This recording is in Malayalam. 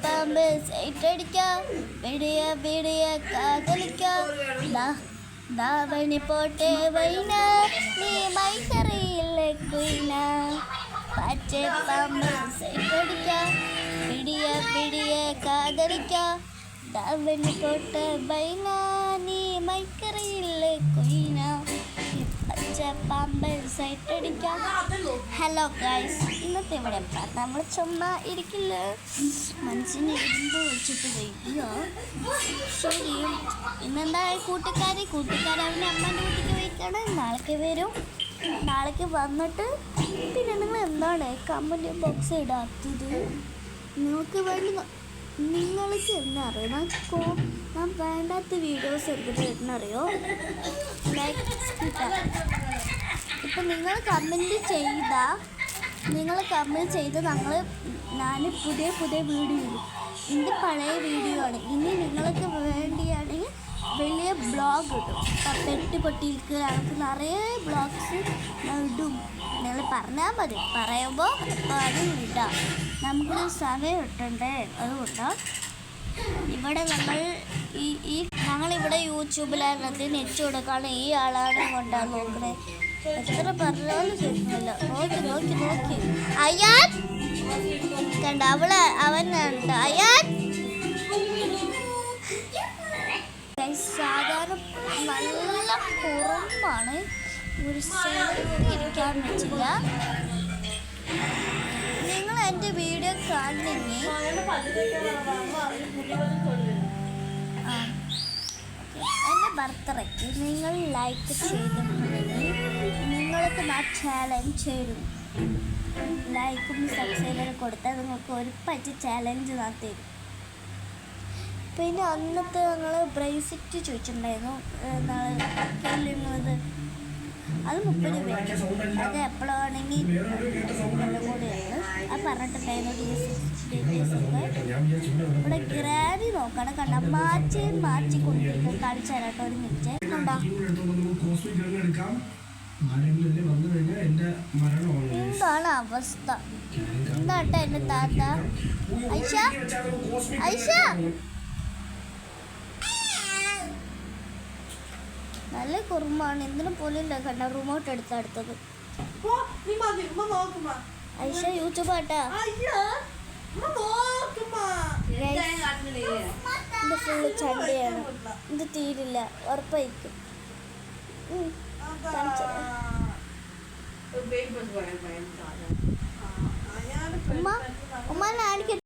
പാമ്പ് സൈറ്റടിക്കാം പിടിയ പിടിയ കാതലിക്കാം ദാവണി പോട്ടെ വൈന നീ മൈക്കറിയില്ലേ കുയിന പച്ചെ പാമ്പ് സൈറ്റടിക്കാം പിടിയ പിടിയ കാതലിക്കാം ദാവണി പോട്ടെ വൈന നീ മൈക്കറിയില്ലേ കുയിന പാമ്പ് സൈറ്റടിക്കാം. ഹലോ ഗൈസ്, ഇന്നത്തെ ഇവിടെ നമ്മൾ ചുമ്മാ ഇരിക്കില്ല, മനസ്സിന് ഇരുമ്പ് വെച്ചിട്ട് വയ്ക്കുക. ശരി, ഇന്നെന്താ കൂട്ടുകാരി അവൻ്റെ അമ്മേൻ്റെ വീട്ടിലേക്ക് വയ്ക്കാണ്. നാളേക്ക് വരും. നാളേക്ക് വന്നിട്ട് പിന്നെ നിങ്ങൾ എന്താണ് കമൻറ്റ് ബോക്സ് ഇടാത്തത്? നിങ്ങൾക്ക് എന്നറിയോ ഞാൻ വേണ്ടാത്ത വീഡിയോസ് എന്തിനറിയോ? ലൈക്ക് ഇപ്പം നിങ്ങൾ കമൻറ്റ് ചെയ്ത് ഞാൻ പുതിയ വീഡിയോ ഇടും. എൻ്റെ പഴയ വീഡിയോ ആണ്. ഇനി നിങ്ങൾക്ക് വേണ്ടിയാണെങ്കിൽ വലിയ ബ്ലോഗ് ഇടും. പെട്ടിപ്പൊട്ടിക്ക് ഞങ്ങൾക്ക് നിറയെ ബ്ലോഗ്സ് ഇടും. നിങ്ങൾ പറഞ്ഞാൽ മതി, പറയുമ്പോൾ അപ്പോൾ അത് ഇടാം. നമുക്ക് സമയം ഇട്ടണ്ടേ, അതുകൊണ്ടാണ് ഇവിടെ ഞങ്ങളിവിടെ യൂട്യൂബിലായിരുന്നത് നെറ്റ് കൊടുക്കാണ്. ഈ ആളാണ് കൊണ്ടാണ് നോക്കണേ. എത്ര പറഞ്ഞാലും കേൾക്കുന്നില്ല. നോക്കി അയ്യാൻ കണ്ട അവൻ കണ്ട അയ്യാൻ. സാധാരണ നല്ല കുറവാണ്, ഒരു ഇരിക്കാൻ പറ്റില്ല. നിങ്ങൾ എൻ്റെ വീഡിയോ കാണണമെങ്കിൽ എൻ്റെ ബർത്ത്ഡേക്ക് നിങ്ങൾ ലൈക്ക് ചെയ്തിട്ടുണ്ടെങ്കിൽ നിങ്ങൾക്ക് ഞാൻ ചാലഞ്ച് ചെയ്യും. ലൈക്കും സബ്സ്ക്രൈബറും കൊടുത്താൽ നിങ്ങൾക്ക് ഒരു പറ്റി ചാലഞ്ച് ഞാൻ തരും. പിന്നെ അന്നത്തെ ഞങ്ങൾ ബ്രേസ്ലെറ്റ് ചോദിച്ചിട്ടുണ്ടായിരുന്നു, അത് 30 രൂപയാണ്. അത് എപ്പോഴാണെങ്കിൽ കൂടെയാണ് അത് പറഞ്ഞിട്ടുണ്ടായിരുന്നു. ഡീറ്റെയിൽസൊക്കെ ഇവിടെ ഗ്രാനി നോക്കണം. കണ്ട മാറ്റി കൊണ്ടിരിക്കും. കാണിച്ചു തരാട്ടോ, ഒരു മിനിറ്റ്. കണ്ടോ എന്താണ് അവസ്ഥ? എന്താട്ടോ എൻ്റെ താത്ത ഐഷ നല്ല കുറുമ്പാണ്. എന്തിനും പോലും കണ്ട റിമോട്ട് അടുത്തത്. ഐഷ യൂട്യൂബ് ആട്ടാ. ഇത് ഫുള്ള് ചണ്ടിയാണ്. ഇത് തീരില്ല, ഉറപ്പായിരിക്കും. ഉമ്മ ഞാൻ